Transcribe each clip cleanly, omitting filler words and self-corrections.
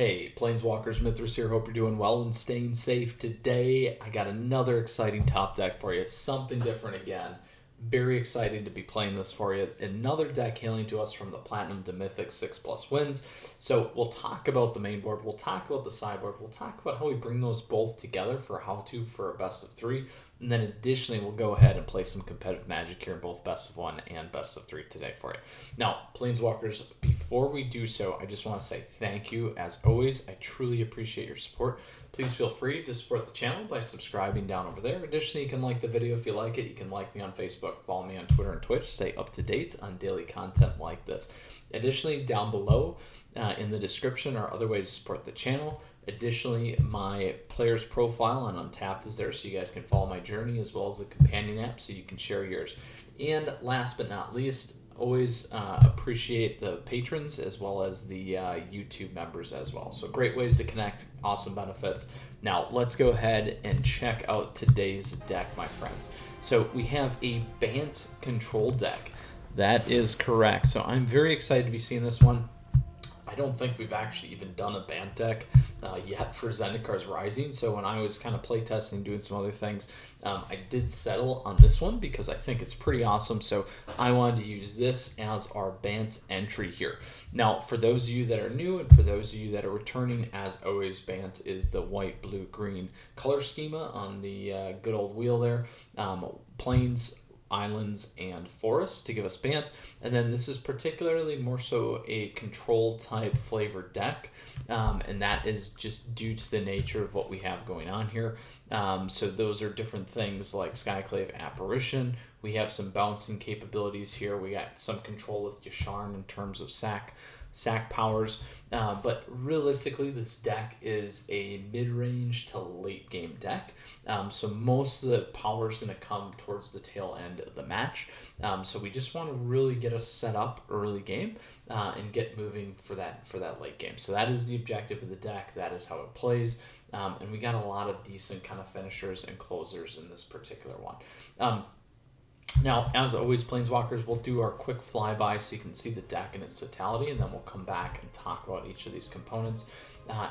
Hey, Planeswalkers, Mythras here. Hope you're doing well and staying safe. Today, I got another exciting top deck for you. Something different again. Very excited to be playing this for you. Another deck hailing to us from the Platinum to Mythic 6+ wins. So we'll talk about the main board. We'll talk about the sideboard. We'll talk about how we bring those both together for a best of 3. And then additionally, we'll go ahead and play some competitive Magic here in both best of 1 and best of 3 today for you. Now, Planeswalkers, before we do so, I just want to say thank you. As always, I truly appreciate your support. Please feel free to support the channel by subscribing down over there. Additionally, you can like the video if you like it. You can like me on Facebook, follow me on Twitter and Twitch, stay up to date on daily content like this. Additionally, down below in the description are other ways to support the channel. Additionally, my player's profile on Untapped is there so you guys can follow my journey, as well as the companion app so you can share yours. And last but not least, always appreciate the patrons as well as the YouTube members as well. So great ways to connect, awesome benefits. Now let's go ahead and check out today's deck, my friends. So we have a Bant control deck. That is correct. So I'm very excited to be seeing this one. I don't think we've actually even done a Bant deck yet for Zendikar Rising. So when I was kind of playtesting, doing some other things, I did settle on this one because I think it's pretty awesome. So I wanted to use this as our Bant entry here. Now, for those of you that are new and for those of you that are returning, as always, Bant is the white, blue, green color schema on the good old wheel there. Plains, islands, and forests to give us Bant, and then this is particularly more so a control type flavored deck, and that is just due to the nature of what we have going on here. So those are different things like Skyclave Apparition. We have some bouncing capabilities here. We got some control with Yasharn in terms of sack powers, but realistically this deck is a mid-range to late game deck, so most of the power is going to come towards the tail end of the match, so we just want to really get us set up early game and get moving for that late game. So that is the objective of the deck. That is how it plays, and we got a lot of decent kind of finishers and closers in this particular one. Now, as always, Planeswalkers, we'll do our quick flyby so you can see the deck in its totality, and then we'll come back and talk about each of these components.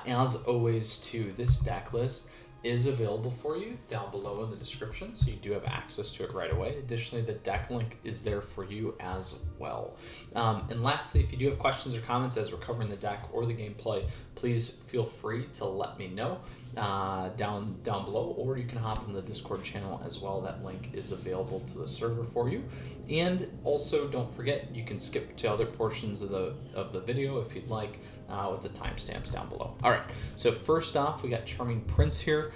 As always, too, this deck list is available for you down below in the description, so you do have access to it right away. Additionally, the deck link is there for you as well. And lastly, if you do have questions or comments as we're covering the deck or the gameplay, please feel free to let me know down below, or you can hop in the Discord channel as well. That link is available to the server for you. And also, don't forget, you can skip to other portions of the video if you'd like, with the timestamps down below. All right, so first off, we got Charming Prince here.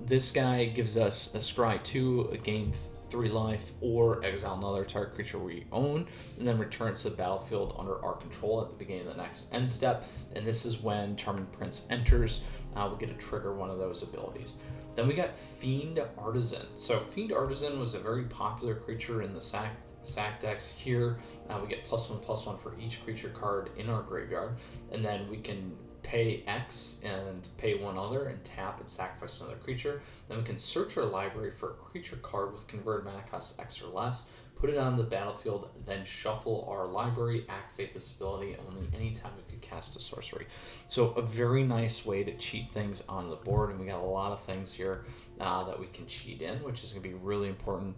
This guy gives us a scry 2, a gain 3 life, or exile another target creature we own, and then return it to the battlefield under our control at the beginning of the next end step. And this is when Charming Prince enters. We get to trigger one of those abilities. Then we got Fiend Artisan. So Fiend Artisan was a very popular creature in the sack decks. Here we get +1/+1 for each creature card in our graveyard, and then we can pay X and pay one other and tap and sacrifice another creature. Then we can search our library for a creature card with converted mana cost X or less, put it on the battlefield, then shuffle our library, activate this ability only anytime we could cast a sorcery. So a very nice way to cheat things on the board, and we got a lot of things here that we can cheat in, which is going to be really important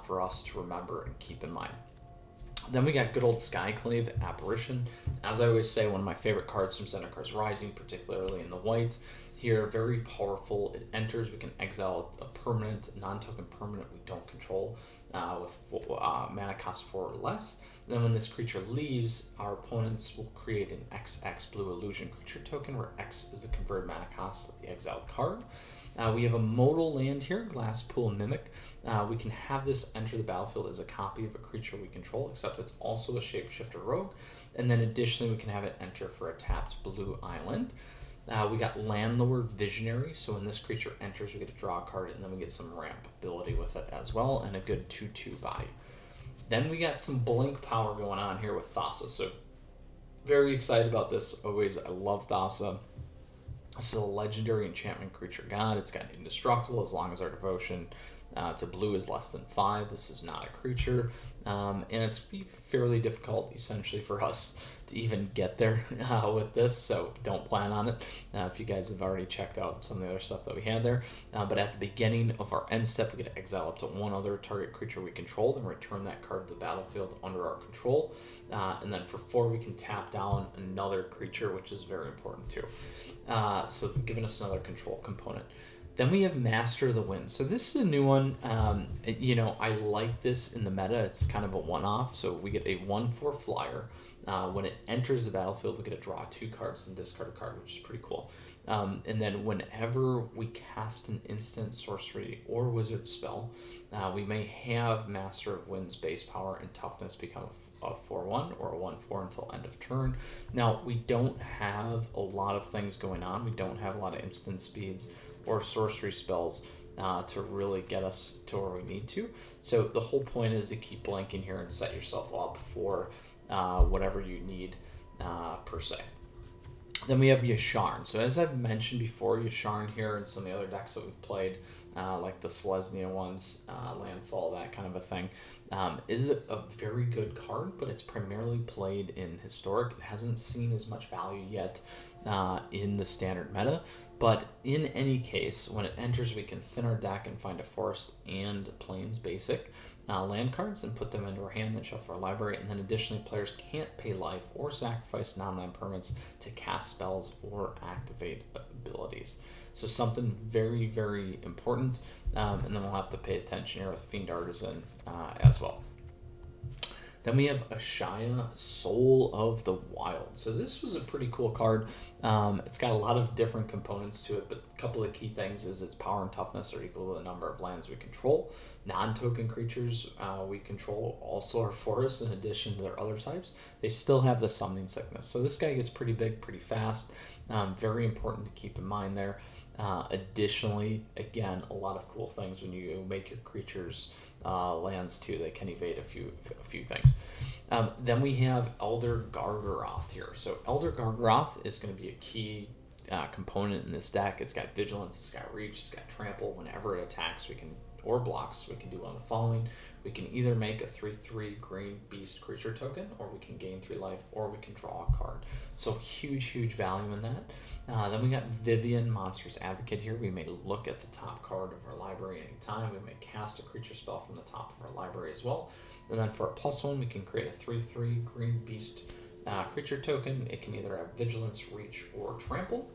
for us to remember and keep in mind. Then we got good old Skyclave Apparition. As I always say, one of my favorite cards from Zendikar Rising, particularly in the white. Here, very powerful. It enters, we can exile a permanent, non-token permanent we don't control with mana cost 4 or less. And then when this creature leaves, our opponents will create an XX blue illusion creature token, where X is the converted mana cost of the exiled card. We have a modal land here, Glasspool Mimic. We can have this enter the battlefield as a copy of a creature we control, except it's also a shapeshifter rogue. And then additionally, we can have it enter for a tapped blue island. We got Landlord Visionary, so when this creature enters, we get to draw a card, and then we get some ramp ability with it as well, and a good 2/2 buy. Then we got some blink power going on here with Thassa, so very excited about this. Always, I love Thassa. This is a legendary enchantment creature god. It's got indestructible as long as our devotion to blue is less than 5. This is not a creature, and it's fairly difficult, essentially, for us to even get there with this, so don't plan on it if you guys have already checked out some of the other stuff that we had there. But at the beginning of our end step, we get to exile up to one other target creature we controlled and return that card to the battlefield under our control. And then for 4, we can tap down another creature, which is very important too. So giving us another control component. Then we have Master of the Winds. So this is a new one. I like this in the meta. It's kind of a one-off. So we get a 1/4 flyer. When it enters the battlefield, we get to draw 2 cards and discard a card, which is pretty cool. And then whenever we cast an instant, sorcery, or wizard spell, we may have Master of Winds base power and toughness become a 4/1 or a 1/4 until end of turn. Now, we don't have a lot of things going on. We don't have a lot of instant speeds or sorcery spells to really get us to where we need to. So the whole point is to keep blanking here and set yourself up for whatever you need per se. Then we have Yasharn. So as I've mentioned before, Yasharn here and some of the other decks that we've played, like the Selesnya ones, Landfall, that kind of a thing, is a very good card, but it's primarily played in Historic. It hasn't seen as much value yet in the Standard meta. But in any case, when it enters, we can thin our deck and find a Forest and Plains basic land cards and put them into our hand and shuffle our library. And then additionally, players can't pay life or sacrifice non-land permanents to cast spells or activate abilities. So something very, very important. And then we'll have to pay attention here with Fiend Artisan as well. Then we have Ashaya, Soul of the Wild. So this was a pretty cool card. It's got a lot of different components to it, but a couple of key things is its power and toughness are equal to the number of lands we control. Non-token creatures we control also are forests in addition to their other types. They still have the summoning sickness. So this guy gets pretty big, pretty fast. Very important to keep in mind there. Additionally, again, a lot of cool things when you make your creatures lands too. They can evade a few things. Then we have Elder Gargaroth here. So Elder Gargaroth is going to be a key component in this deck. It's got Vigilance, it's got Reach, it's got Trample. Whenever it attacks, or blocks, we can do one of the following. We can either make a 3/3 green beast creature token, or we can gain 3 life, or we can draw a card. So huge value in that. Then we got Vivian, Monstrous Advocate here. We may look at the top card of our library anytime. We may cast a creature spell from the top of our library as well. And then for a +1, we can create a 3/3 green beast creature token. It can either have Vigilance, Reach, or Trample.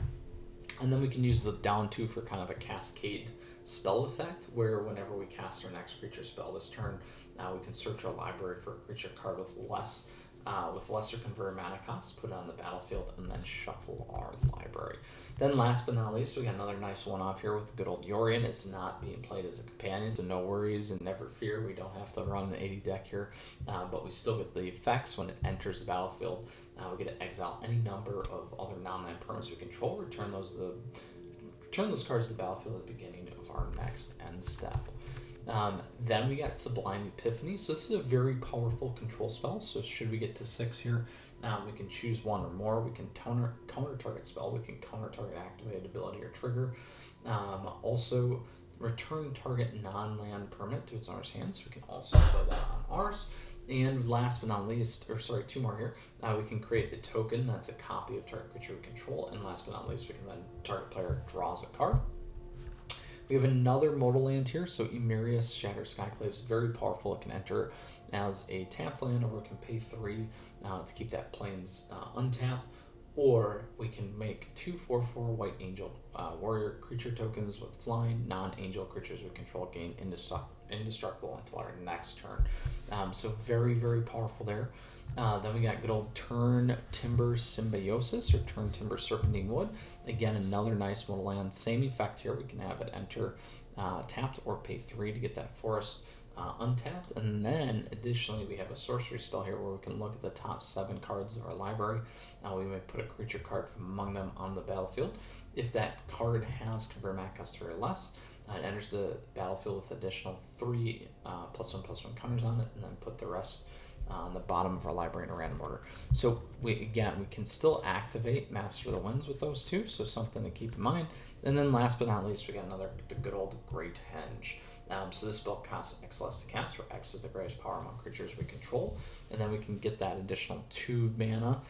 And then we can use the down 2 for kind of a cascade spell effect, where whenever we cast our next creature spell this turn, we can search our library for a creature card with lesser converted mana cost, put it on the battlefield, and then shuffle our library. Then last but not least, we got another nice one-off here with the good old Yorion. It's not being played as a companion, so no worries and never fear. We don't have to run an 80 deck here, but we still get the effects when it enters the battlefield. We get to exile any number of other non-land permanents we control, return those cards to the battlefield at the beginning of our next end step. Then we got Sublime Epiphany. So this is a very powerful control spell. So should we get to 6 here, we can choose 1 or more. We can counter target spell. We can counter target activated ability or trigger. Also return target non-land permanent to its owner's hand. So we can also play that on ours. And last but not least, 2 more here, we can create a token that's a copy of target creature we control. And last but not least, we can then target player draws a card. We have another modal land here, so Emerius Shattered Skyclave is very powerful. It can enter as a tapped land, or it can pay 3 to keep that Plains untapped. Or we can make 2 4/4 White Angel Warrior creature tokens with flying. Non-angel creatures we control gain indestructible until our next turn. So very powerful there. Then we got good old Turn Timber Symbiosis, or Turn Timber Serpentine Wood. Again, another nice modal land. Same effect here. We can have it enter tapped or pay 3 to get that forest untapped. And then additionally, we have a sorcery spell here where we can look at the top 7 cards of our library. We may put a creature card from among them on the battlefield. If that card has convert mana cost 3 or less, it enters the battlefield with additional 3 +1/+1 counters on it, and then put the rest on the bottom of our library in a random order. So we can still activate Master of the Winds with those 2, so something to keep in mind. And then last but not least, we got the good old Great Henge. So this spell costs X less to cast, where X is the greatest power among creatures we control, and then we can get that additional 2 mana,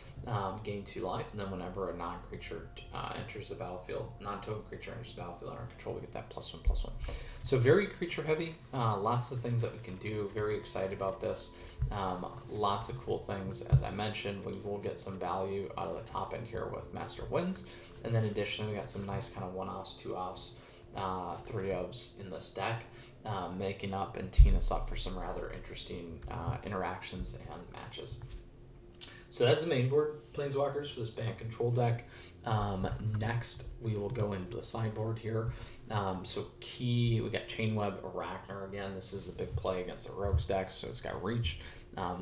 gain 2 life, and then whenever a non-creature enters the battlefield, non-token creature enters the battlefield under our control, we get that +1/+1. So very creature heavy, lots of things that we can do. Very excited about this. Lots of cool things. As I mentioned, we will get some value out of the top end here with Master Winds, and then additionally we got some nice kind of 1-offs, 2-offs, 3-ofs in this deck, making up and teeing us up for some rather interesting interactions and matches. So that's the main board, Planeswalkers, for this Bant control deck. Next, we will go into the sideboard here. So key, we got Chainweb, Arachner again. This is the big play against the Rogues deck, so it's got reach.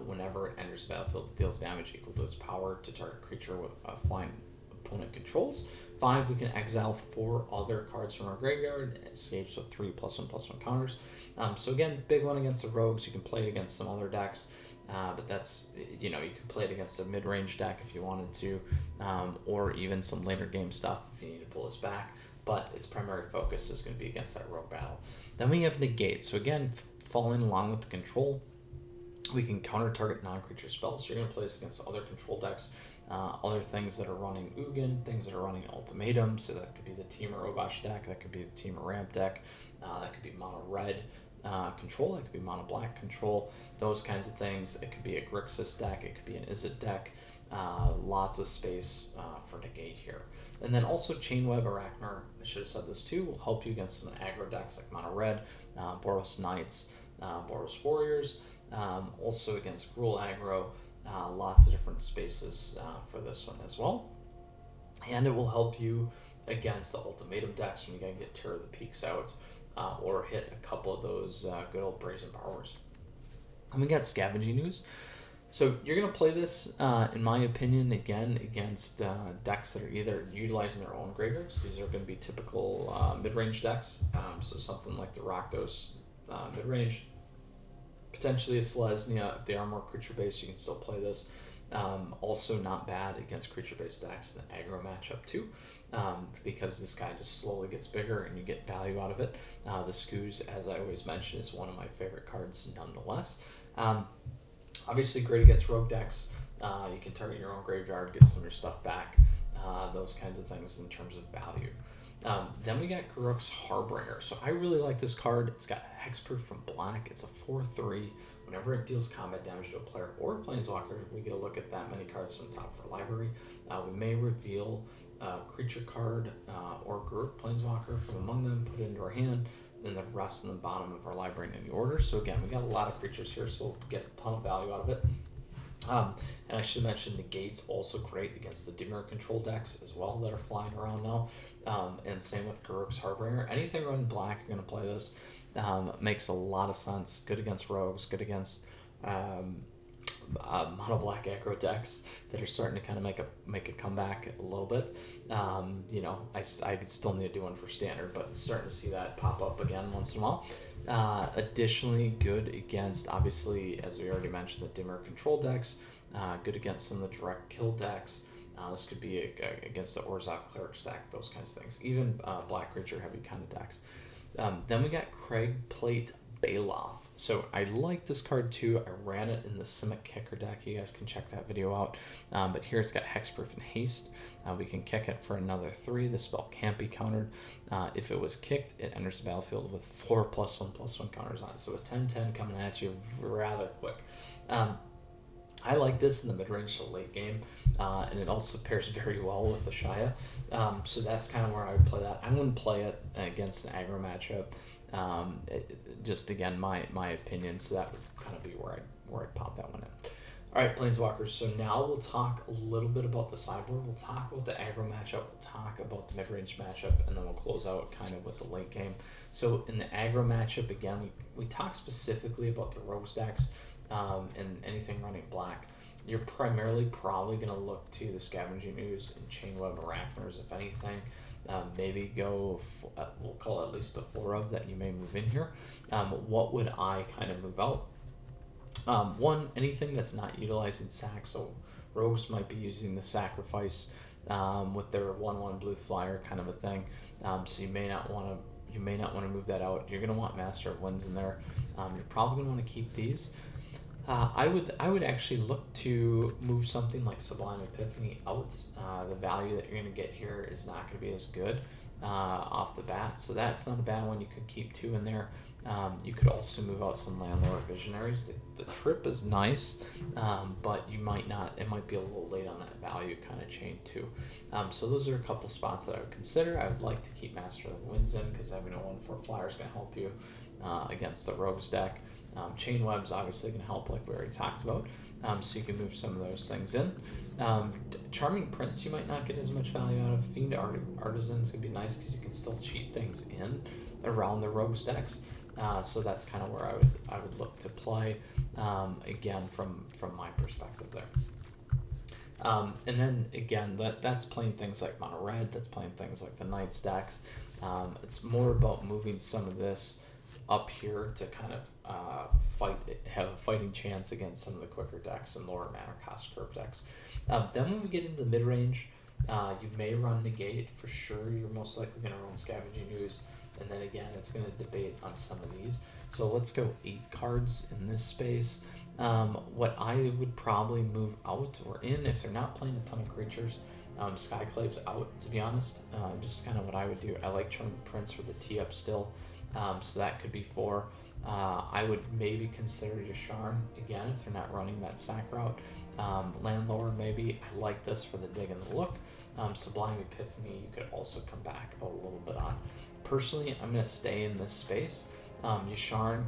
Whenever it enters the battlefield, it deals damage equal to its power to target creature with flying opponent controls. 5, we can exile 4 other cards from our graveyard. It escapes with 3 +1/+1 counters. So again, big one against the Rogues. You can play it against some other decks. But that's, you could play it against a mid-range deck if you wanted to, or even some later game stuff if you need to pull this back. But its primary focus is going to be against that rogue battle. Then we have negate. So again, following along with the control, we can counter target non-creature spells. So you're going to play this against other control decks, other things that are running Ugin, things that are running Ultimatum. So that could be the Temur Obosh deck, that could be the Temur Ramp deck, that could be mono red control, it could be mono black control, those kinds of things. It could be a Grixis deck, it could be an Izzet deck. Lots of space for negate here. And then also Chainweb, Arachner, I should have said this too, will help you against some aggro decks like mono red, Boros Knights, Boros Warriors, also against Gruul aggro. Lots of different spaces for this one as well. And it will help you against the Ultimatum decks when you gotta get Terror of the Peaks out, or hit a couple of those good old Brazen Powers. And we got Scavenging Ooze. So you're going to play this, in my opinion, again, against decks that are either utilizing their own graveyards. These are going to be typical mid-range decks. So something like the Rakdos mid-range. Potentially a Selesnya. If they are more creature-based, you can still play this. Also not bad against creature-based decks in an aggro matchup too, because this guy just slowly gets bigger and you get value out of it. The Skooz, as I always mention, is one of my favorite cards nonetheless. Obviously great against rogue decks. You can target your own graveyard, get some of your stuff back, those kinds of things in terms of value. Then we got Garruk's Harbinger. So I really like this card. It's got hexproof from black. It's a 4/3. Whenever it deals combat damage to a player or a planeswalker, we get a look at that many cards from the top of our library. We may reveal a creature card or Garruk planeswalker from among them, put it into our hand, then the rest in the bottom of our library in any order. So again, we got a lot of creatures here, so we'll get a ton of value out of it. And I should mention Negate's also great against the Dimir control decks as well that are flying around now. And same with Garruk's Harbinger. Anything running black, you're going to play this. Makes a lot of sense. Good against rogues, good against mono black aggro decks that are starting to kind of make a comeback a little bit. I still need to do one for standard, but starting to see that pop up again once in a while. Additionally, good against, obviously, as we already mentioned, the Dimmer control decks. Good against some of the direct kill decks. This could be against the Orzhov Cleric stack, those kinds of things. Even black creature heavy kind of decks. Then we got Craig Plate Baloth. So I like this card too. I ran it in the Simic Kicker deck. You guys can check that video out. But here it's got hexproof and haste. We can kick it for another 3. The spell can't be countered. If it was kicked, it enters the battlefield with 4 +1/+1 counters on it. So a 10/10 coming at you rather quick. I like this in the mid-range to late game, and it also pairs very well with the Shaya. So that's kind of where I would play that. I wouldn't play it against an aggro matchup. Just again, my opinion. So that would kind of be where I'd pop that one in. All right, Planeswalkers. So now we'll talk a little bit about the sideboard. We'll talk about the aggro matchup. We'll talk about the mid-range matchup, and then we'll close out kind of with the late game. So in the aggro matchup, again, we talk specifically about the rogue stacks. And anything running black, you're primarily probably going to look to the Scavenging Ooze and Chainweb Arachners, if anything. Maybe go, we'll call it at least the 4 of that you may move in here. What would I kind of move out? One, anything that's not utilizing sack. So rogues might be using the sacrifice with their 1/1 blue flyer kind of a thing. So you may not want you may not want to move that out. You're going to want Master of Winds in there. You're probably going to want to keep these. I would actually look to move something like Sublime Epiphany out. The value that you're going to get here is not going to be as good off the bat, so that's not a bad one. You could keep 2 in there. You could also move out some Landlord Visionaries. The trip is nice, but you might not. It might be a little late on that value kind of chain too. So those are a couple spots that I would consider. I would like to keep Master of the Winds in because having a 1/4 flyer is going to help you against the Rogues deck. Chain Web's obviously going to help, like we already talked about. So you can move some of those things in. Charming Prince you might not get as much value out of. Fiend Artisan's going to be nice because you can still cheat things in around the Rogues decks. So that's kind of where I would look to play, again, from my perspective there. And then, again, that's playing things like Mono Red, that's playing things like the Knights decks. It's more about moving some of this up here to kind of have a fighting chance against some of the quicker decks and lower mana cost curve decks. Then when we get into the mid-range, you may run Negate for sure. You're most likely going to run Scavenging Ooze, and then again it's going to debate on some of these. So let's go 8 cards in this space. What I would probably move out or in if they're not playing a ton of creatures, Skyclave's out, to be honest. Just kind of what I would do. I like Charming Prince for the tee up still. So that could be 4. I would maybe consider Yasharn again if they're not running that sack route. Landlord maybe. I like this for the dig and the look. Sublime Epiphany you could also come back a little bit on. Personally, I'm going to stay in this space. Ashaya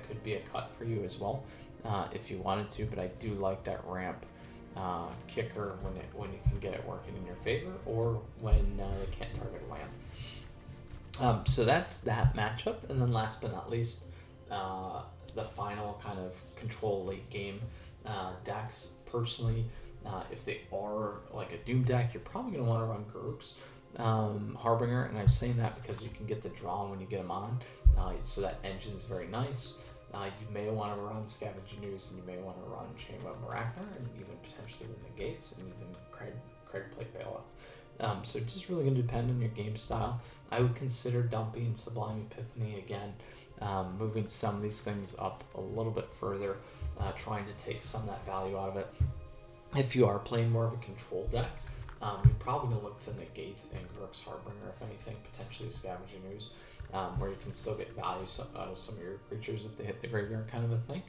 could be a cut for you as well if you wanted to, but I do like that ramp kicker when you can get it working in your favor or when they can't target land. So that's that matchup, and then last but not least, the final kind of control late game decks. Personally, if they are like a Doom deck, you're probably going to want to run Garruk's Harbinger, and I'm saying that because you can get the draw when you get them on, so that engine is very nice. You may want to run Scavenging Ooze, and you may want to run Chain Web Maracner, and even potentially the Negates, and even Craig Plate Bailiff. So it's just really going to depend on your game style. I would consider dumping Sublime Epiphany again, moving some of these things up a little bit further, trying to take some of that value out of it. If you are playing more of a control deck, you're probably going to look to Negates and Garruk's Harbinger, if anything, potentially Scavenging Ooze, where you can still get value out of some of your creatures if they hit the graveyard, kind of a thing.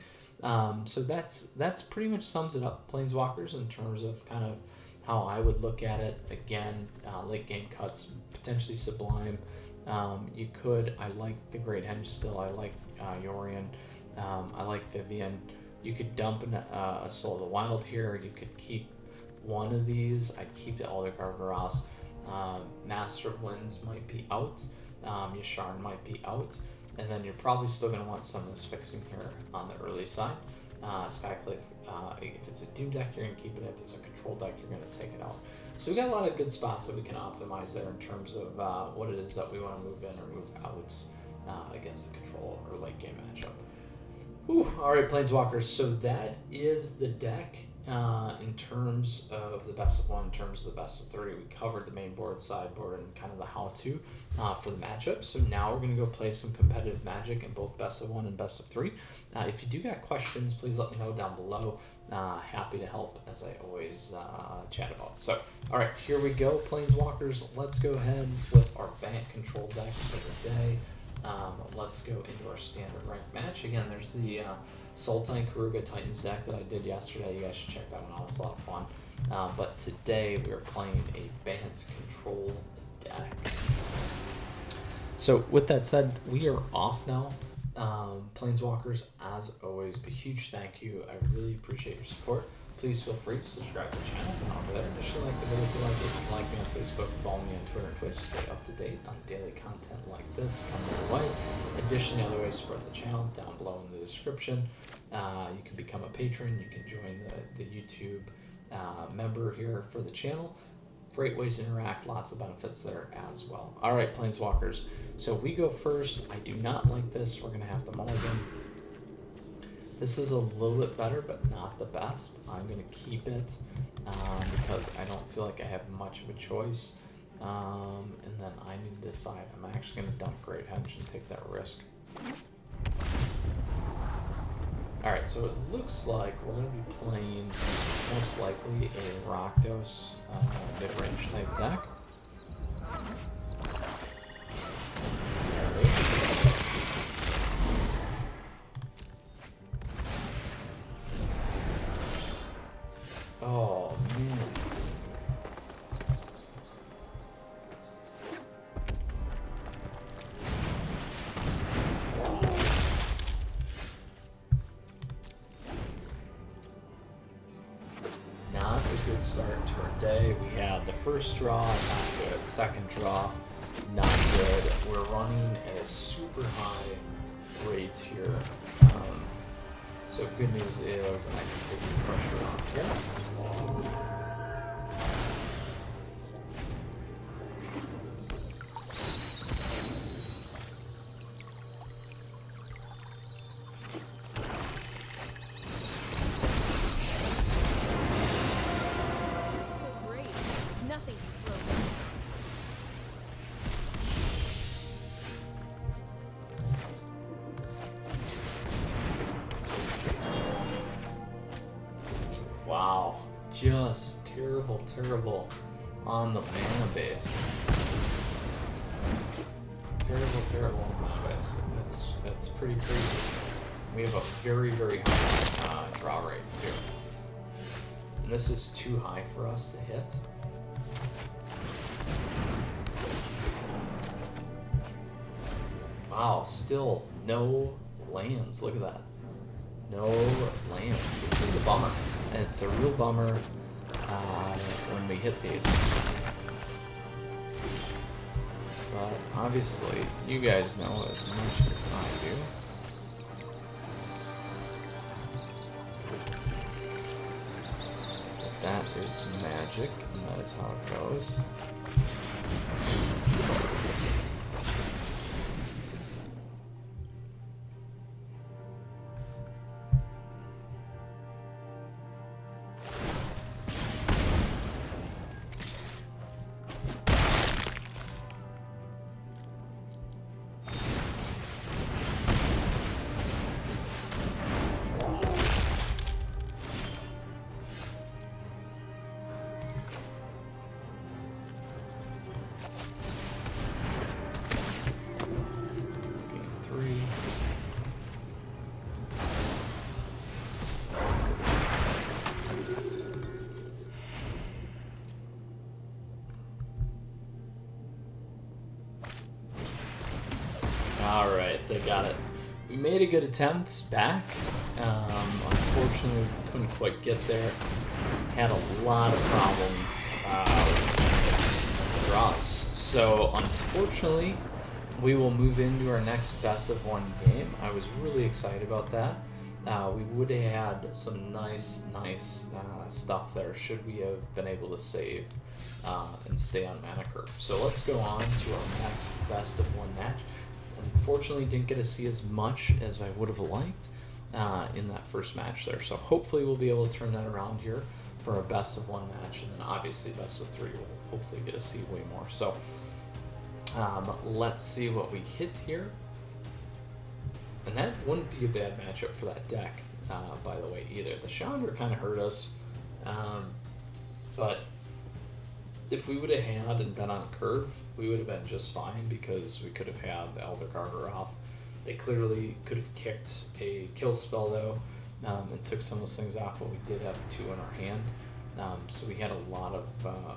So that's pretty much sums it up, Planeswalkers, in terms of kind of how I would look at it. Again, late game cuts, potentially Sublime. I like the Great Henge still. I like Yorion. I like Vivian. You could dump a Soul of the Wild here. You could keep one of these. I'd keep the Elder Gargaras. Master of Winds might be out. Yasharn might be out. And then you're probably still going to want some of this fixing here on the early side. Skyclave, if it's a Doom deck, you're going to keep it. If it's a control deck, you're going to take it out. So we got a lot of good spots that we can optimize there in terms of what it is that we want to move in or move out against the control or late game matchup. All right, Planeswalkers. So that is the deck in terms of the best of 1, in terms of the best of 3. We covered the main board, sideboard, and kind of the how-to for the matchup. So now we're going to go play some competitive Magic in both best of 1 and best of 3. If you do got questions, please let me know down below. Happy to help, as I always chat about. So, all right, here we go, Planeswalkers. Let's go ahead with our Bant control deck for the day. Let's go into our standard ranked match. Again, there's the Sultai Karuga Titans deck that I did yesterday. You guys should check that one out. It's a lot of fun. But today we are playing a Bant control deck. So with that said, we are off now. Planeswalkers, as always, a huge thank you. I really appreciate your support. Please feel free to subscribe to the channel over there. Additionally, like the video if you like it. You can like me on Facebook, follow me on Twitter and Twitch, stay up to date on daily content like this coming your way. Additionally, other ways to support the channel down below in the description. You can become a patron. You can join the YouTube member here for the channel. Great ways to interact, lots of benefits there as well. All right, Planeswalkers. So we go first. I do not like this. We're going to have to mulligan. This is a little bit better, but not the best. I'm going to keep it because I don't feel like I have much of a choice. And then I need to decide. I'm actually going to dump Great Hedge and take that risk. Alright, so it looks like we're going to be playing most likely a Rakdos mid-range type deck. Oh, man. Not a good start to our day. We had the first draw, not good. Second draw, not good. We're running at a super high rate here. So good news is I can take the pressure off here. Wow, just terrible on the mana base. Terrible on the mana base. That's pretty crazy. We have a very high draw rate too. And this is too high for us to hit. Wow, still no lands. Look at that. No lands. This is a bummer. It's a real bummer when we hit these. But obviously, you guys know as much as I do. That is magic, and that is how it goes. Alright, they got it. We made a good attempt back. Unfortunately, we couldn't quite get there. Had a lot of problems with draws. So, unfortunately, we will move into our next best of one game. I was really excited about that. We would have had some nice stuff there should we have been able to save and stay on mana curve. So let's go on to our next best of one match. Unfortunately, didn't get to see as much as I would have liked in that first match there. So hopefully we'll be able to turn that around here for a best of one match, and then obviously best of three we'll hopefully get to see way more. So let's see what we hit here. And that wouldn't be a bad matchup for that deck, by the way, either. The Chandra kind of hurt us, but if we would have had and been on curve, we would have been just fine because we could have had the Elder Gargaroth. They clearly could have kicked a kill spell, though, and took some of those things off, but we did have two in our hand. So we had a lot of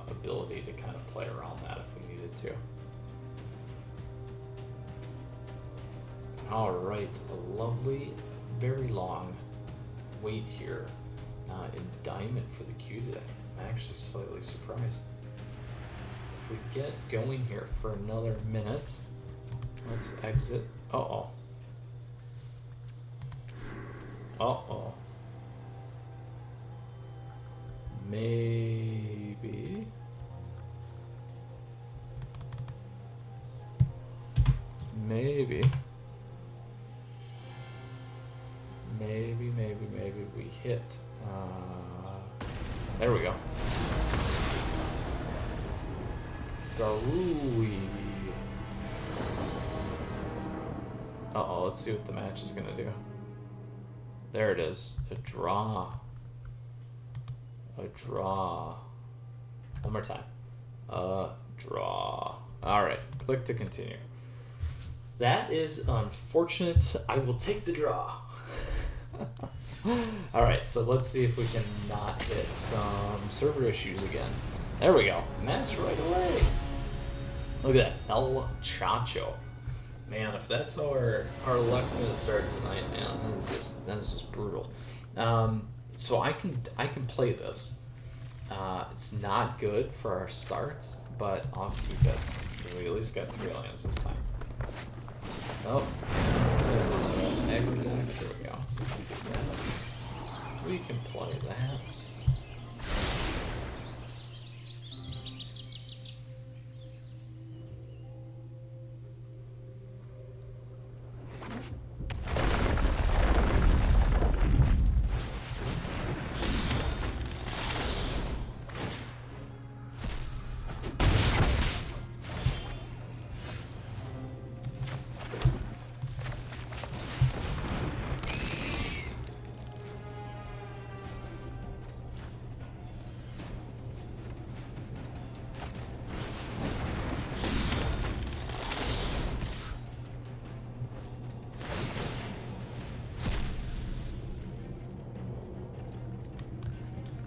ability to kind of play around that if we needed to. Alright, a lovely, very long wait here in Diamond for the queue today. I'm actually slightly surprised. If we get going here for another minute, let's exit. Uh-oh. Uh-oh. Maybe. Maybe we hit. There we go. Garui. Uh-oh, let's see what the match is gonna do. There it is. A draw. A draw. One more time. A draw. Alright, click to continue. That is unfortunate. I will take the draw. Alright, so let's see if we can not hit some server issues again. There we go. Match right away. Look at that. El Chacho. Man, if that's how our luck's gonna start tonight, man, that is just brutal. So I can play this. It's not good for our start, but I'll keep it. We at least got 3 lands this time. Oh, every deck. Here we go. We can play that.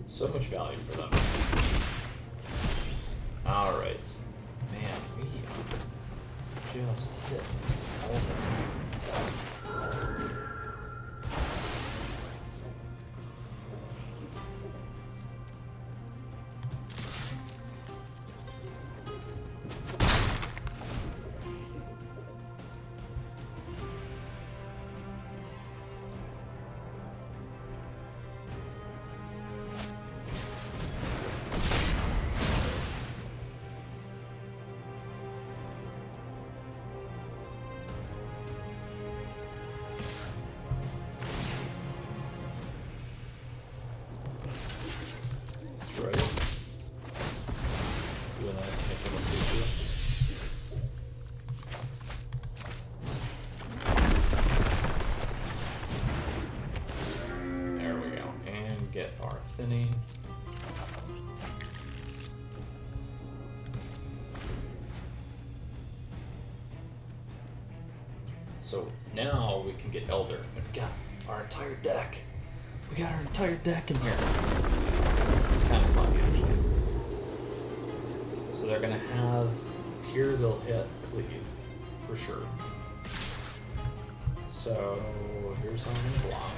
So much value for them. Alright. Man, we just hit all of them. Thinning. So now we can get Elder. And we got our entire deck. We got our entire deck in here. It's kind of fun, actually. So they're gonna have here. They'll hit Cleave for sure. So here's how I'm gonna block.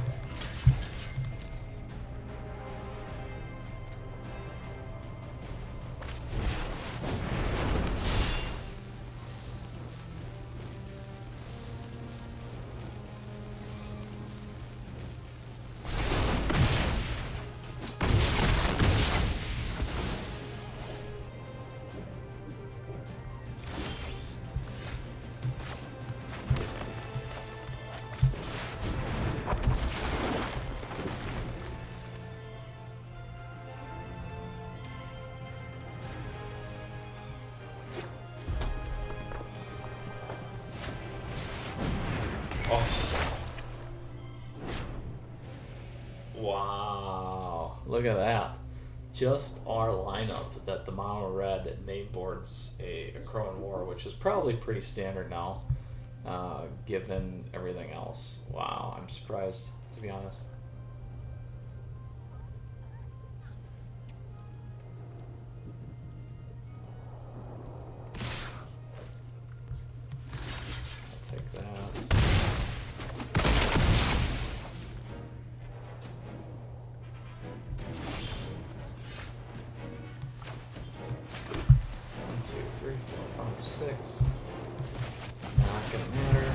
Wow, look at that. Just our lineup that the mono red main boards a Crow and War, which is probably pretty standard now, given everything else. Wow, I'm surprised, to be honest. I'll take that. Six. Not gonna matter.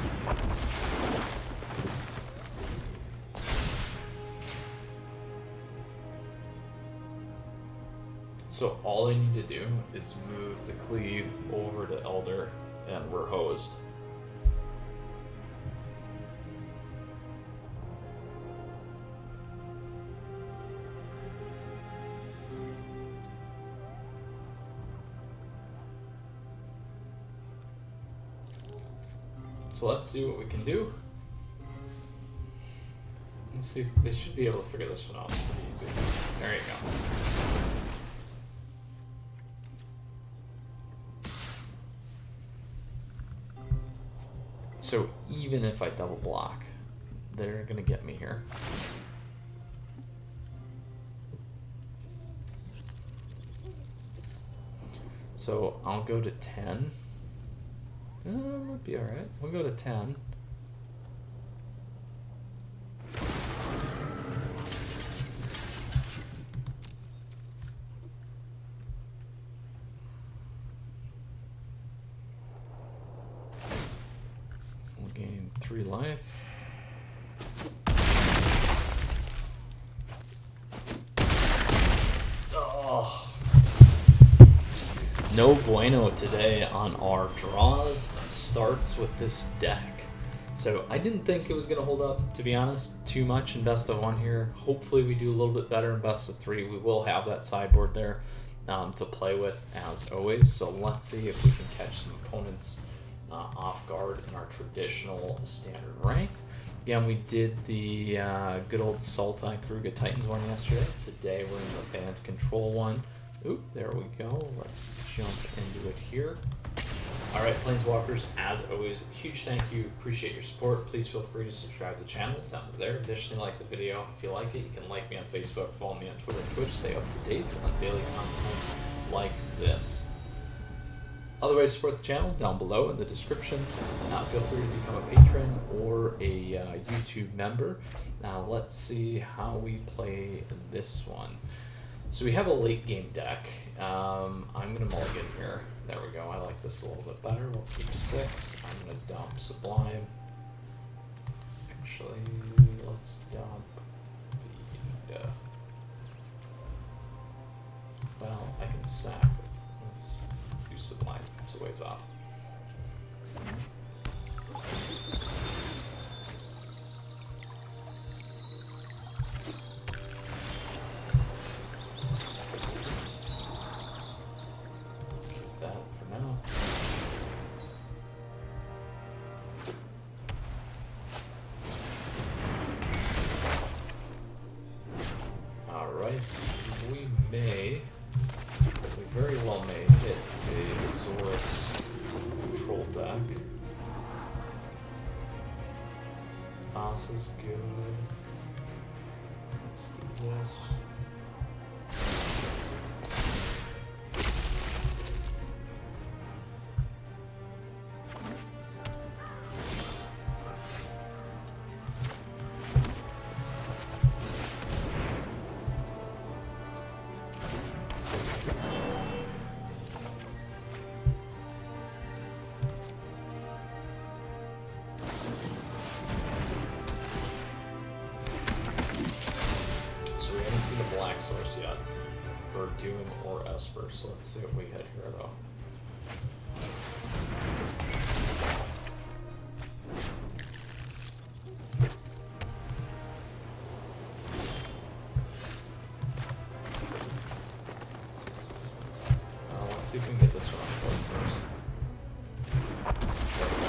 So all I need to do is move the Cleave over to Elder and we're hosed. So let's see what we can do. Let's see if they should be able to figure this one out. It's pretty easy. There you go. So even if I double block, they're gonna get me here. So I'll go to 10. Might be alright. We'll go to 10. We'll gain 3 life. Oh. No bueno today on our draws. Starts with this deck. So I didn't think it was going to hold up, to be honest, too much in best of 1 here. Hopefully we do a little bit better in best of 3. We will have that sideboard there to play with as always. So let's see if we can catch some opponents off guard in our traditional standard ranked. Again, we did the good old Sultai Karuga Titans one yesterday. Today we're in the Bant control one. Oop, there we go. Let's jump into it here. All right, Planeswalkers, as always, huge thank you. Appreciate your support. Please feel free to subscribe to the channel down there. Additionally, like the video if you like it. You can like me on Facebook, follow me on Twitter and Twitch, stay up to date on daily content like this. Other ways to support the channel down below in the description. Feel free to become a patron or a YouTube member. Now let's see how we play this one. So we have a late game deck. I'm gonna mulligan here. There we go. I like this a little bit better. We'll keep 6. I'm gonna dump Sublime. Actually, let's dump the. Well, I can sack. Let's do Sublime. It's a ways off. We very well may hit a Azorus control deck. Boss is good. Let's do this. The black source yet for Doom or Esper, so let's see what we hit here though. Let's see if we can get this one on board first. There we go.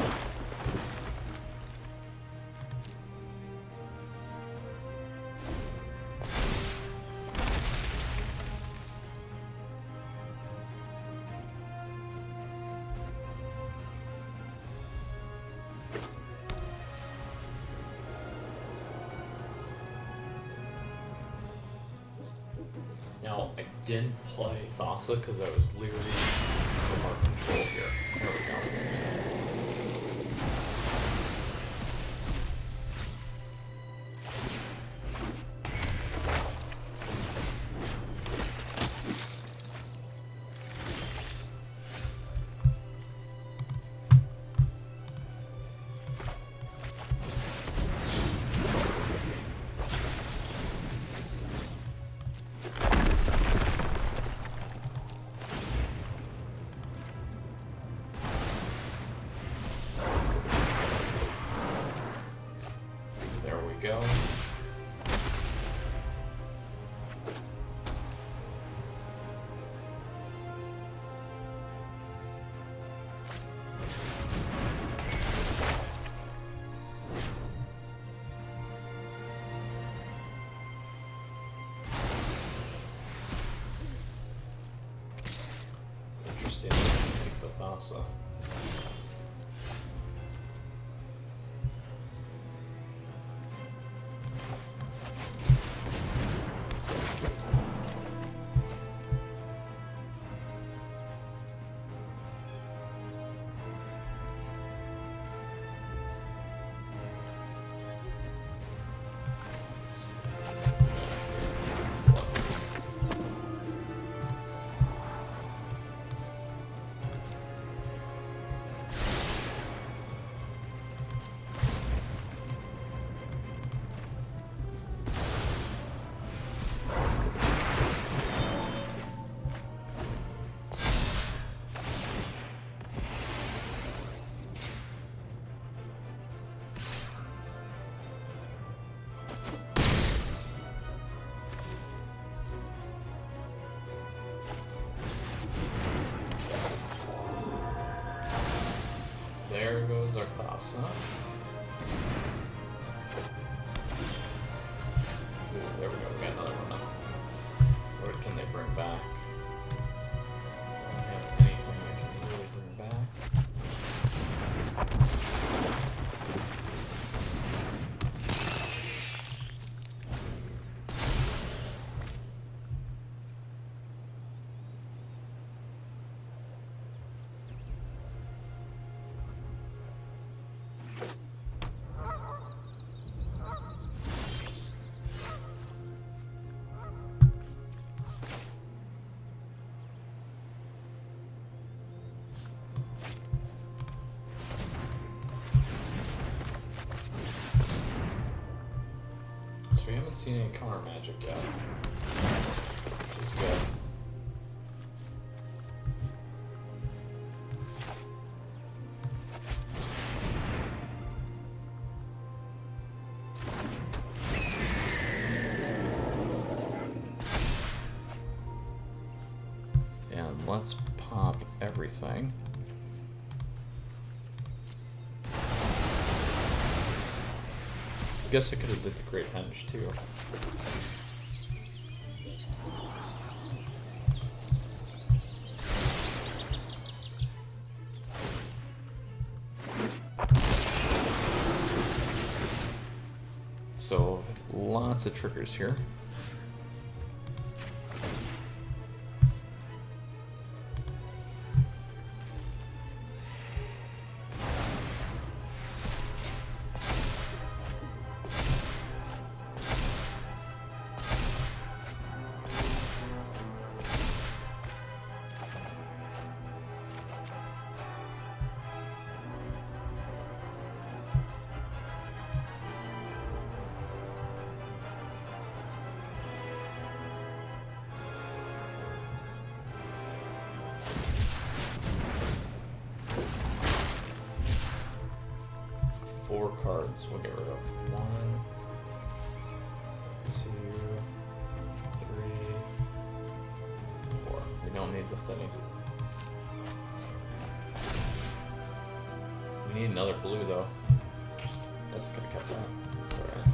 Now, I didn't play Thassa because I was leery of our control here. There we go. Thassa. There goes our Thassa. Ooh, there we go, we got another one up. What can they bring back? Don't have anything they can really bring back. We haven't seen any counter magic yet, which is good. And let's pop everything. I guess I could have did the Great Henge too. So lots of triggers here. Four cards we'll get rid of. 1, 2, 3, 4. We don't need the thing. We need another blue though. Guess I could have kept that. That's alright.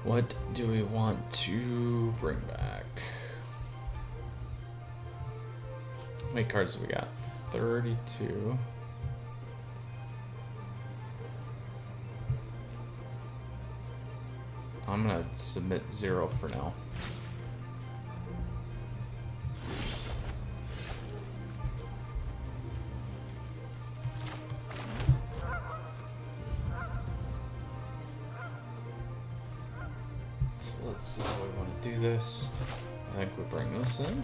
What do we want to bring back? How many cards do we got? 32. I'm gonna submit 0 for now. Let's see how we want to do this. I think we bring this in.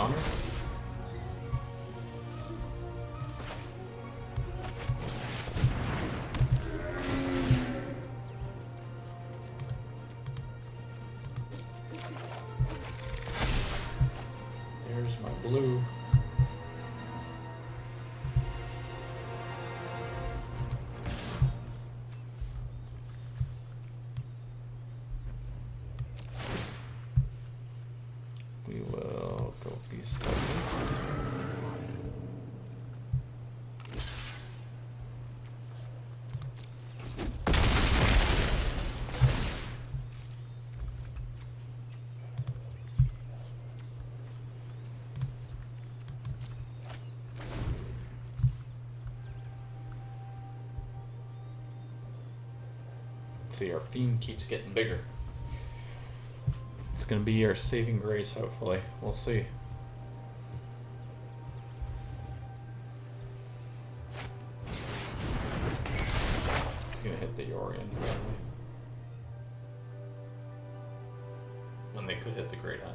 counter. There's my blue. We will go beast token. See, our fiend keeps getting bigger. It's gonna be our saving grace, hopefully. We'll see. It's gonna hit the Yorion probably. When they could hit the Great Hatch.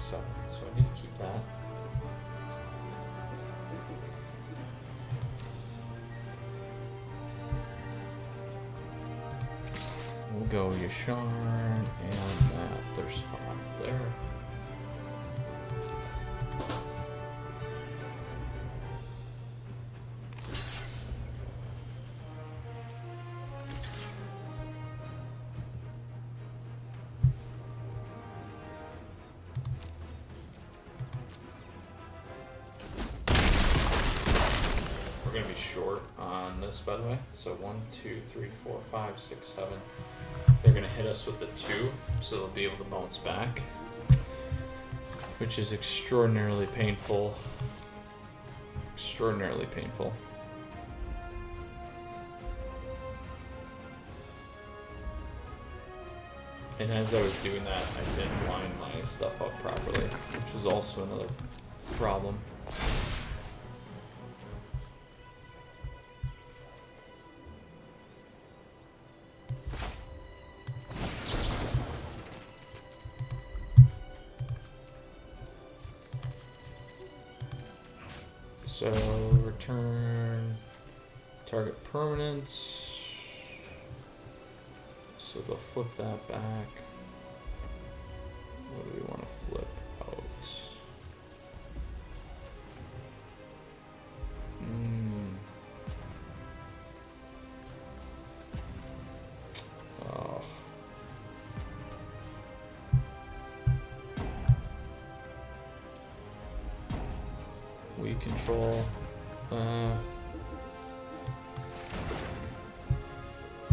So I need to keep that. We'll go Yasharn and that. There's 5 there. We're gonna be short on this, by the way. So 1, 2, 3, 4, 5, 6, 7. They're gonna hit us with the 2, so they'll be able to bounce back, which is extraordinarily painful. Extraordinarily painful. And as I was doing that, I didn't line my stuff up properly, which was also another problem. So return target permanents. So they'll flip that back. What do we want to flip out? Oh. We control.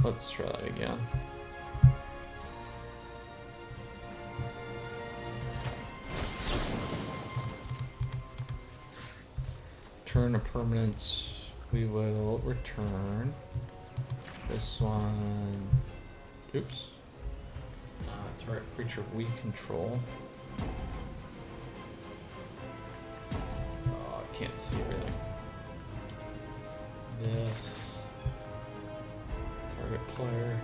Let's try that again. Turn a permanence. We will return this one. Oops. Target creature we control. Oh, I can't see everything. This. Target player.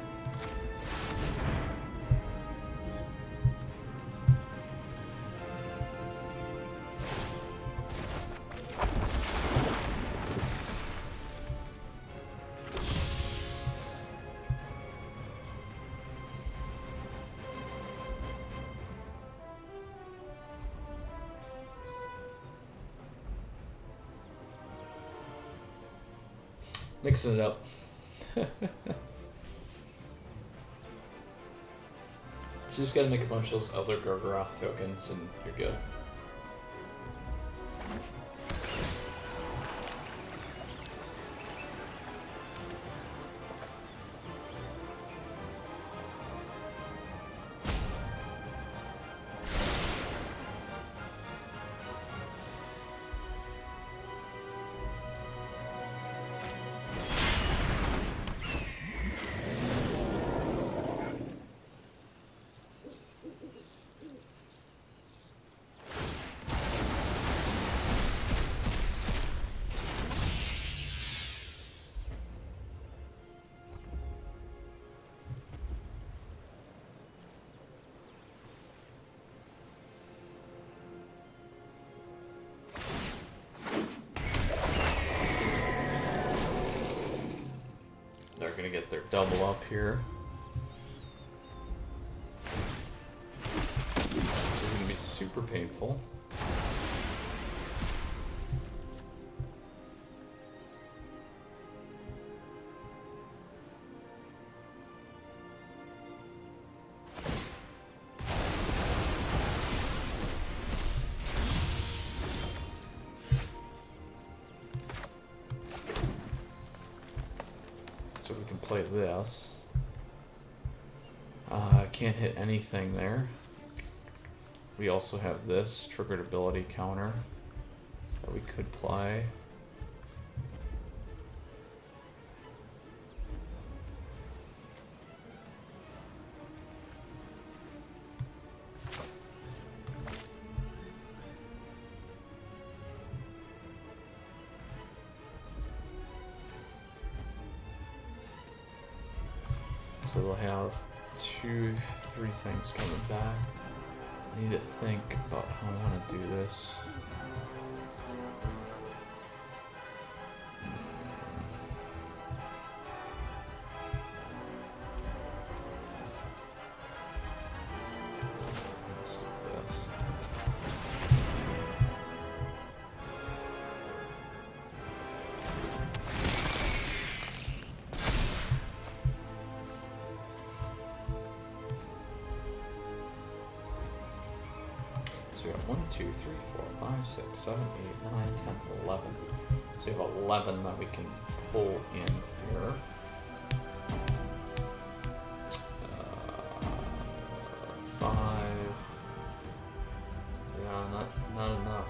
Mixing it up. So you just gotta make a bunch of those other Gorgoroth tokens and you're good. They're gonna get their double up here. Which is gonna be super painful. So we can play this. I can't hit anything there. We also have this triggered ability counter that we could play. So they'll have 2, 3 things coming back. I need to think about how I want to do this. Let's do this. So we got 1, 2, 3, 4, 5, 6, 7, 8, 9, 10, 11. So we have 11 that we can pull in here. 5. Yeah, not enough.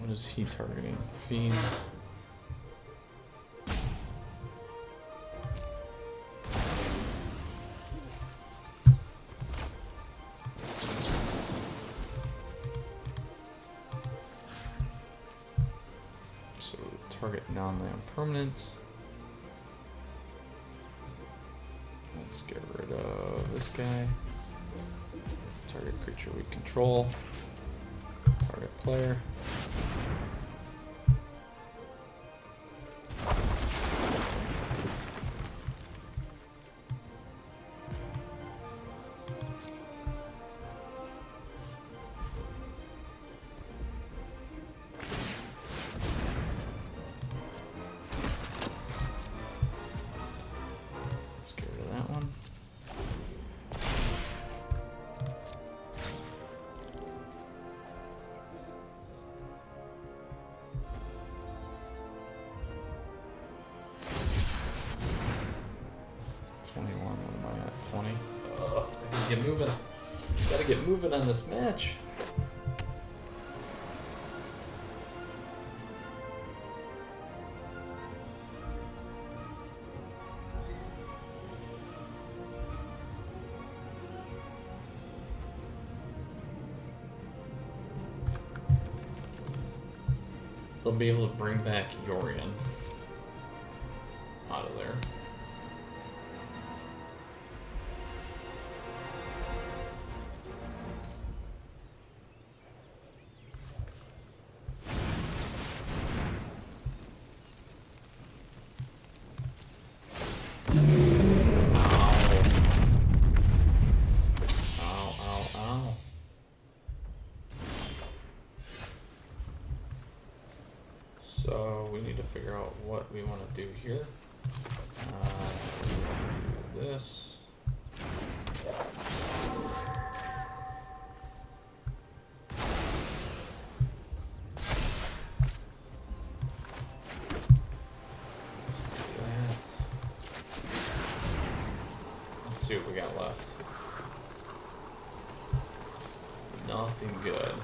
What is he targeting? Fiend. So target non-land permanent. Let's get rid of this guy. Target creature we control. Target player. Let's get rid of that one. What am I at? 20? Ugh, I gotta get moving. Gotta get moving on this match. They'll be able to bring back Yorion out of there. So we need to figure out what we want to do here. Do this. Let's do that. Let's see what we got left. Nothing good.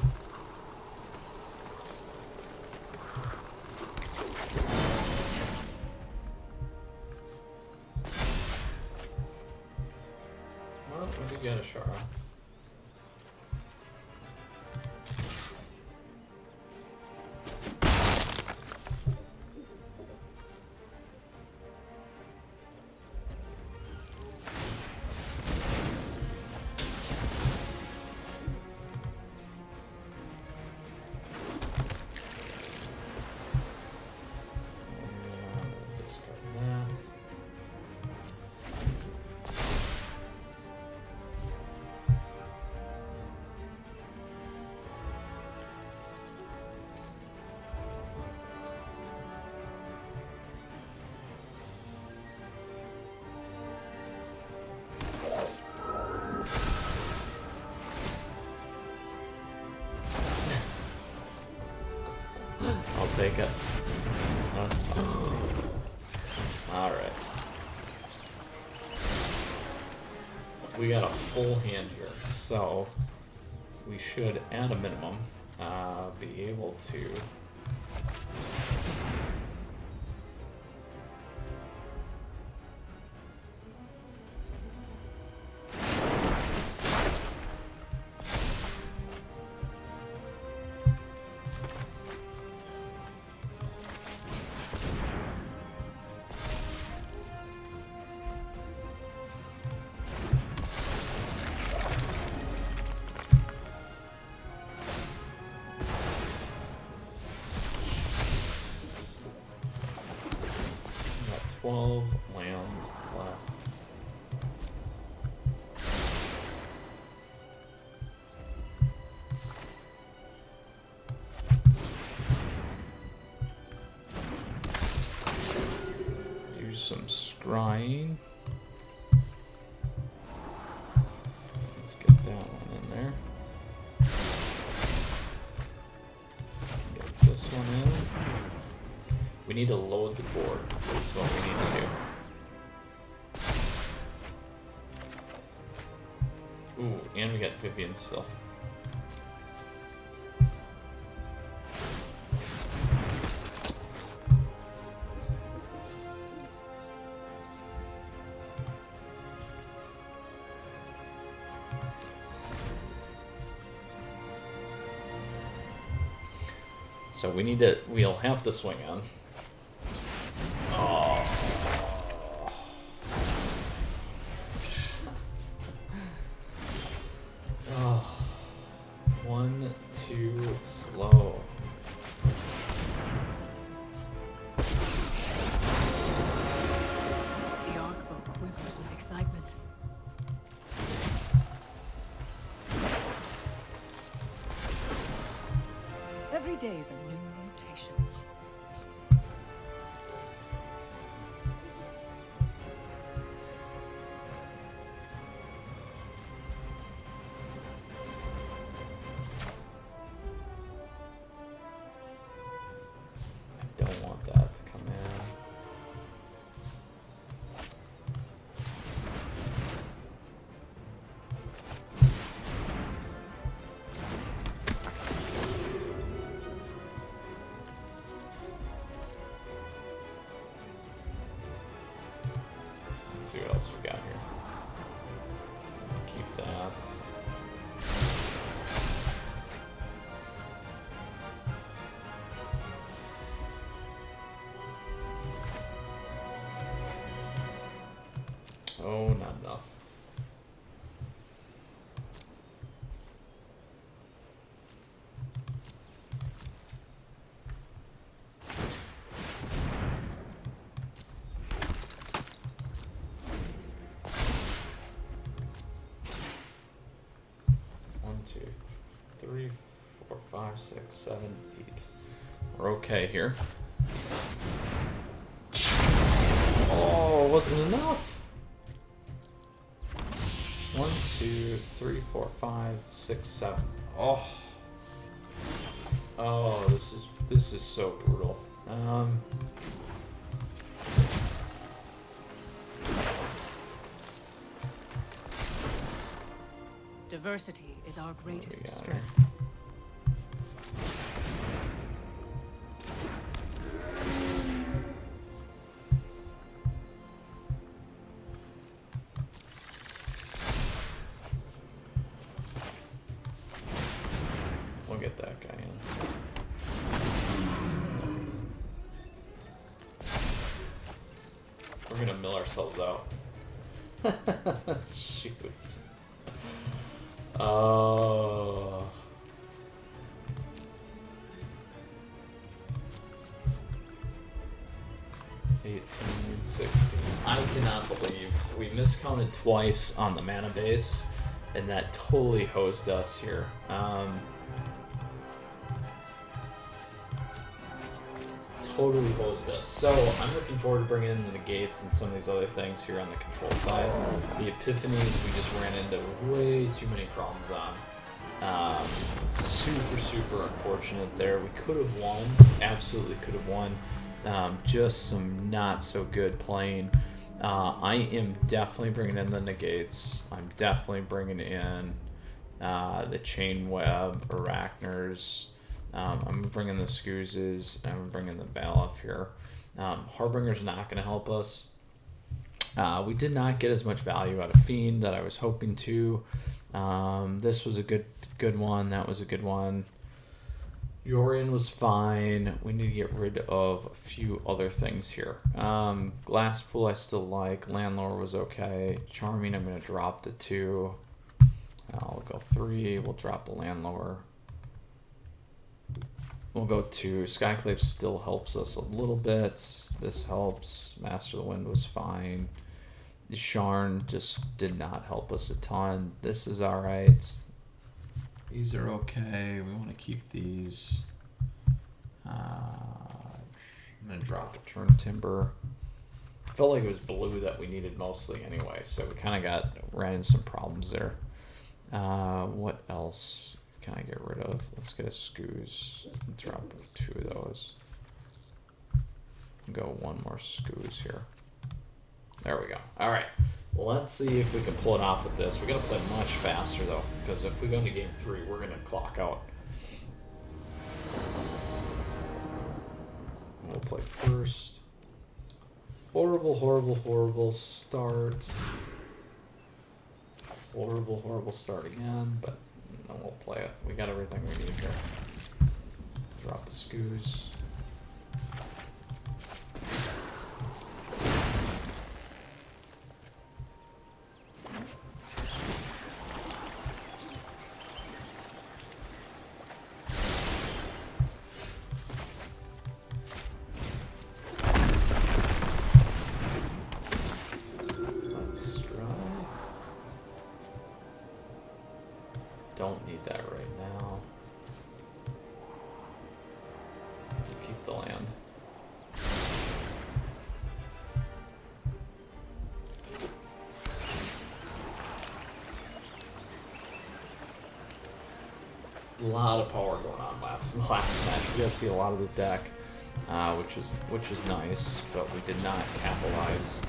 What do you get, Ashara? I'll take it. That's fine. Alright. We got a full hand here, so we should, at a minimum, be able to got 12 lands left. Do some scrying. Let's get that one in there. Get this one in. We need to load the board. That's what we need to do. Ooh, and we got Vivian still. So we need to, we'll have to swing on. Oh. Oh. 1, 2, slow. The arcbow quivers with excitement. Every day is a new mutation. I don't want that to come in. Let's see what else we got here. Keep that. Oh, not enough. One, two, three, 4, 5, 6, 7, 8. We're okay here. Oh, it wasn't enough. 1, 2, 3, 4, 5, 6, 7. Oh. Oh, this is so brutal. Diversity is our greatest got strength. get that guy in. We're gonna mill ourselves out. Shoot. Oh. 18, 16. I cannot believe we miscounted twice on the mana base, and that totally hosed us here. Totally hosed us. So I'm looking forward to bringing in the negates and some of these other things here on the control side. The epiphanies we just ran into way too many problems on. Super unfortunate there. We could have won. Absolutely could have won. Just some not so good playing. I am definitely bringing in the negates. I'm definitely bringing in the chain web, Arachners. I'm bringing the Scoozes. I'm bringing the Balef here. Harbinger's not going to help us. We did not get as much value out of Fiend that I was hoping to. This was a good one. That was a good one. Yorion was fine. We need to get rid of a few other things here. Glasspool I still like. Landlord was okay. Charming I'm going to drop to 2. I'll go 3. We'll drop the Landlord. We'll go 2. Skyclave still helps us a little bit. This helps. Master of the Wind was fine. Sharn just did not help us a ton. This is alright. These are okay. We want to keep these. I'm going to drop a Turn Timber. I felt like it was blue that we needed mostly anyway, so we kind of ran into some problems there. What else can I get rid of? Let's get a Scooz. Drop 2 of those. Go 1 more Scooz here. There we go. All right. Well, let's see if we can pull it off with this. We got to play much faster though, because if we go into game 3, we're gonna clock out. We'll play first. Horrible start. Horrible start again, but no, we'll play it. We got everything we need here. Drop the Scooz. Don't need that right now. Keep the land. A lot of power going on last match. We gotta see a lot of the deck, which is nice, but we did not capitalize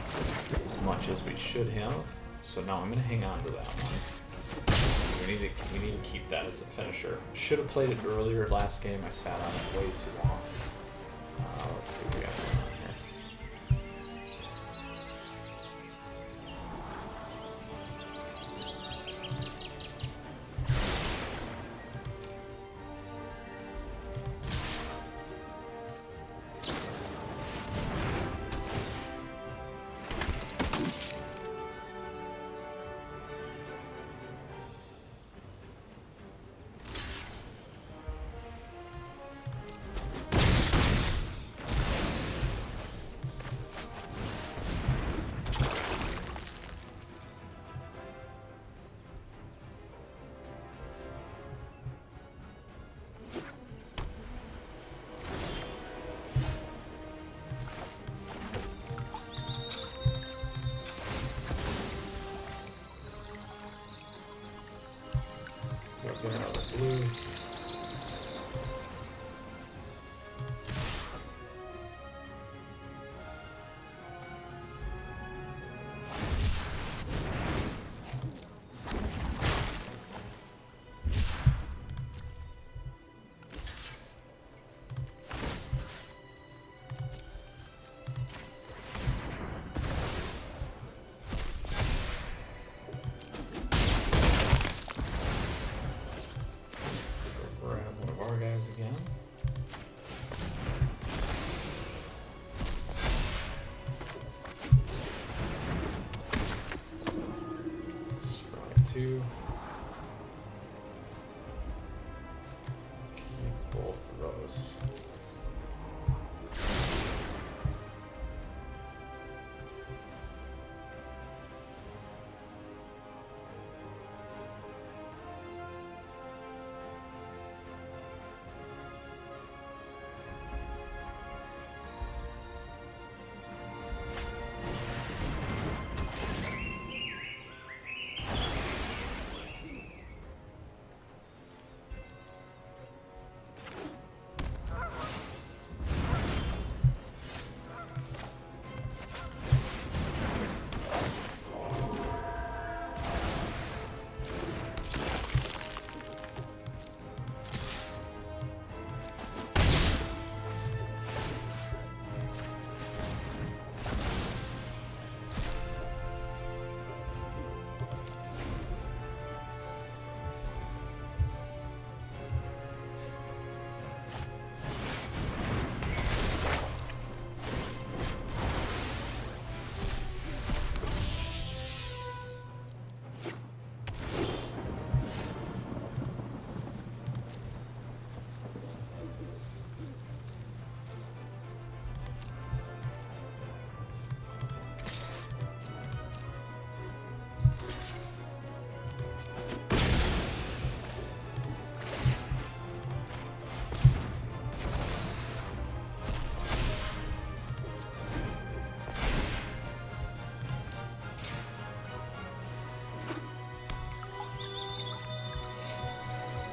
as much as we should have. So now I'm gonna hang on to that one. We need to keep that as a finisher. Should have played it earlier last game. I sat on it way too long. Let's see what we got going on here. Get another blue. to keep both of those.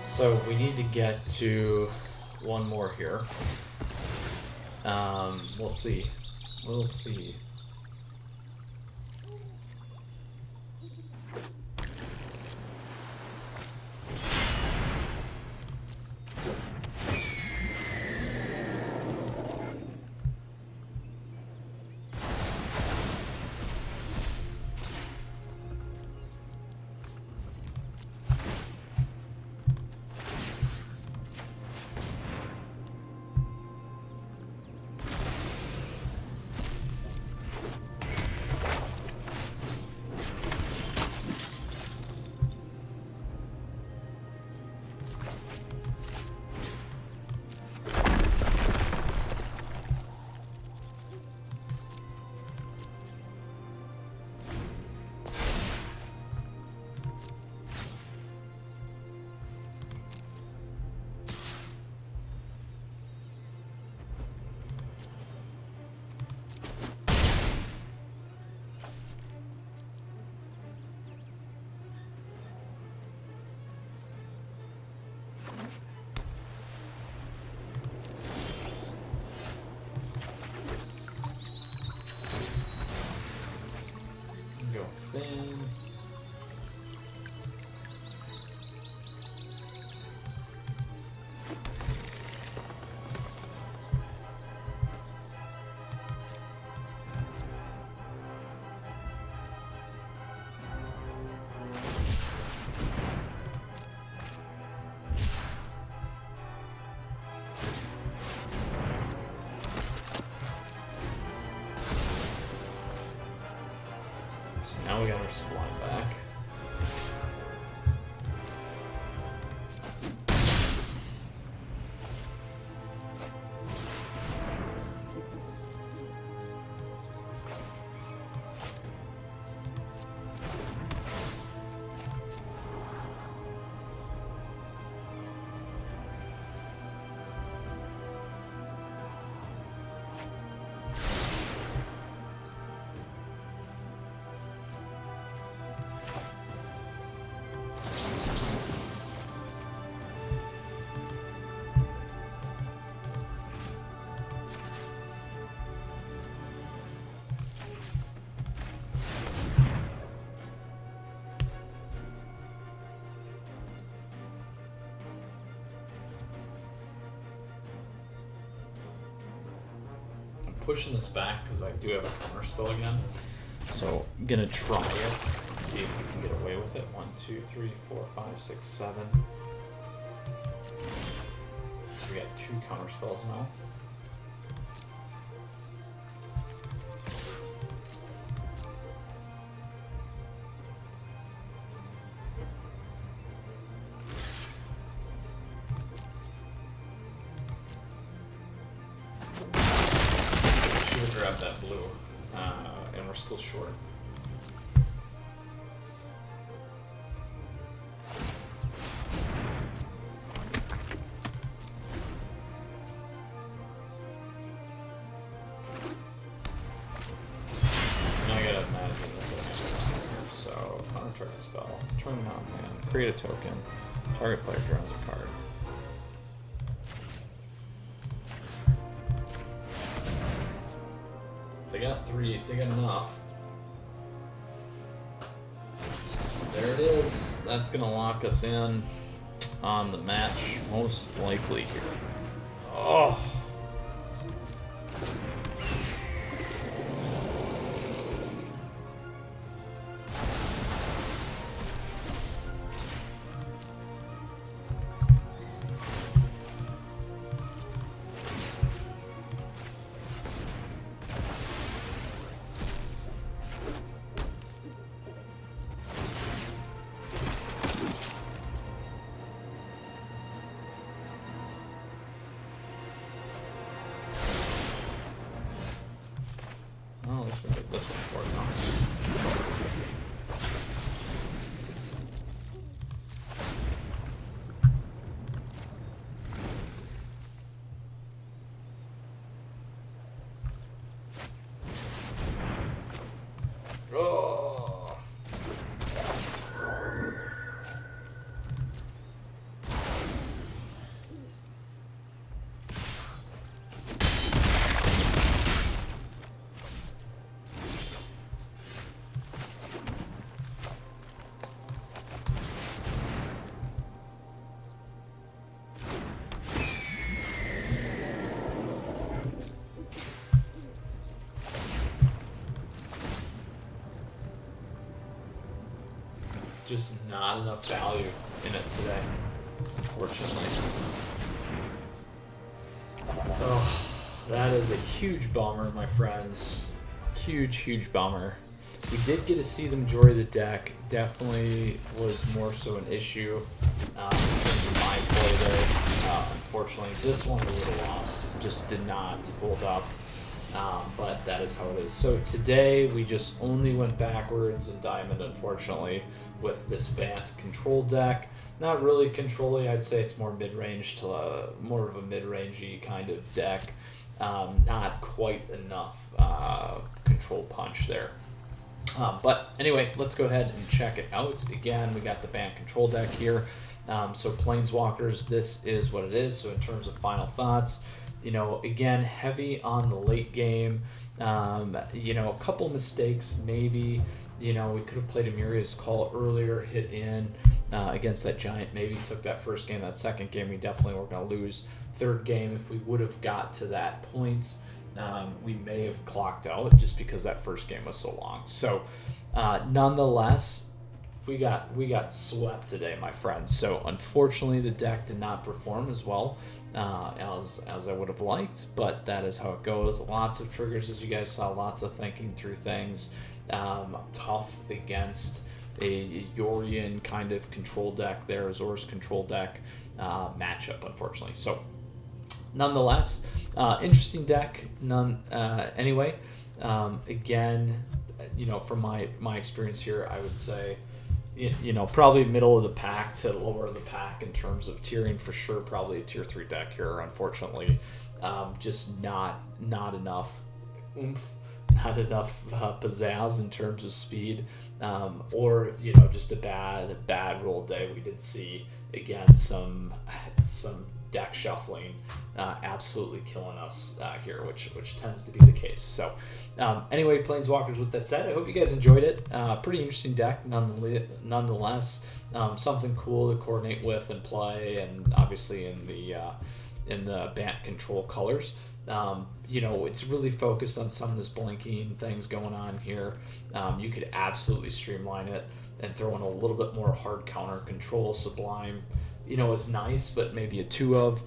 So we need to get to one more here. We'll see. We'll see. Thing. Now we got our Sublime back. Pushing this back because I do have a counter spell again. So I'm gonna try it and see if we can get away with it. 1, 2, 3, 4, 5, 6, 7. So we got 2 counter spells now. still short. Target spell. Turn it on hand. Create a token. Target player draws a card. They got 3. They got enough. There it is. That's gonna lock us in on the match, most likely here. Oh. Oh, this would make this important. Oh. Just not enough value in it today, unfortunately. Oh, that is a huge bummer, my friends. Huge bummer. We did get to see the majority of the deck. Definitely was more so an issue in terms of my play there. Unfortunately, this one was a little lost. Just did not hold up. But that is how it is. So today we just only went backwards in Diamond, unfortunately, with this Bant control deck. Not really control-y, I'd say it's more mid-range to more of a mid-rangey kind of deck. Not quite enough control punch there. But anyway, let's go ahead and check it out. Again, we got the Bant control deck here. So Planeswalkers, this is what it is. So in terms of final thoughts, you know, again, heavy on the late game. You know, a couple mistakes maybe. You know, we could have played a Muria's Call earlier, hit in against that Giant. Maybe took that first game. That second game, we definitely were going to lose. Third game, if we would have got to that point, we may have clocked out just because that first game was so long. So, nonetheless, we got swept today, my friends. So, unfortunately, the deck did not perform as well as I would have liked, but that is how it goes. Lots of triggers, as you guys saw, lots of thinking through things. Tough against a Yorion kind of control deck there, Azor's control deck matchup, unfortunately. So, nonetheless, interesting deck. Anyway, again, you know, from my experience here, I would say, you know, probably middle of the pack to lower of the pack in terms of tiering for sure. Probably a tier 3 deck here, unfortunately. Just not enough oomph, not enough pizzazz in terms of speed, or, you know, just a bad roll day. We did see again some deck shuffling absolutely killing us here, which tends to be the case. So anyway, Planeswalkers, with that said, I hope you guys enjoyed it. Pretty interesting deck nonetheless. Something cool to coordinate with and play, and obviously in the Bant control colors. You know, it's really focused on some of this blinking things going on here. You could absolutely streamline it and throw in a little bit more hard counter control. Sublime, you know, is nice, but maybe a 2 of.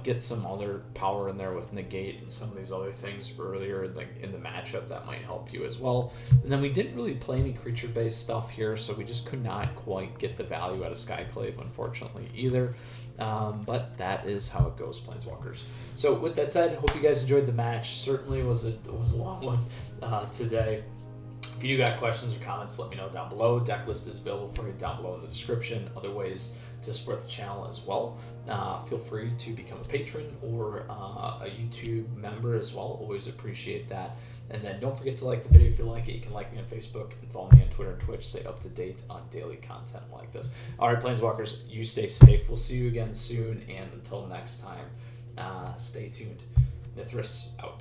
Get some other power in there with negate and some of these other things earlier in the matchup that might help you as well. And then we didn't really play any creature-based stuff here, so we just could not quite get the value out of Skyclave, unfortunately, either. But that is how it goes, Planeswalkers. So with that said, hope you guys enjoyed the match. Certainly was a long one today. If you got questions or comments, let me know down below. Deck list is available for you down below in the description. Other ways to support the channel as well. Feel free to become a patron or a YouTube member as well. Always appreciate that. And then don't forget to like the video if you like it. You can like me on Facebook and follow me on Twitter and Twitch. Stay up to date on daily content like this. All right, Planeswalkers, you stay safe. We'll see you again soon. And until next time, stay tuned. Mythras out.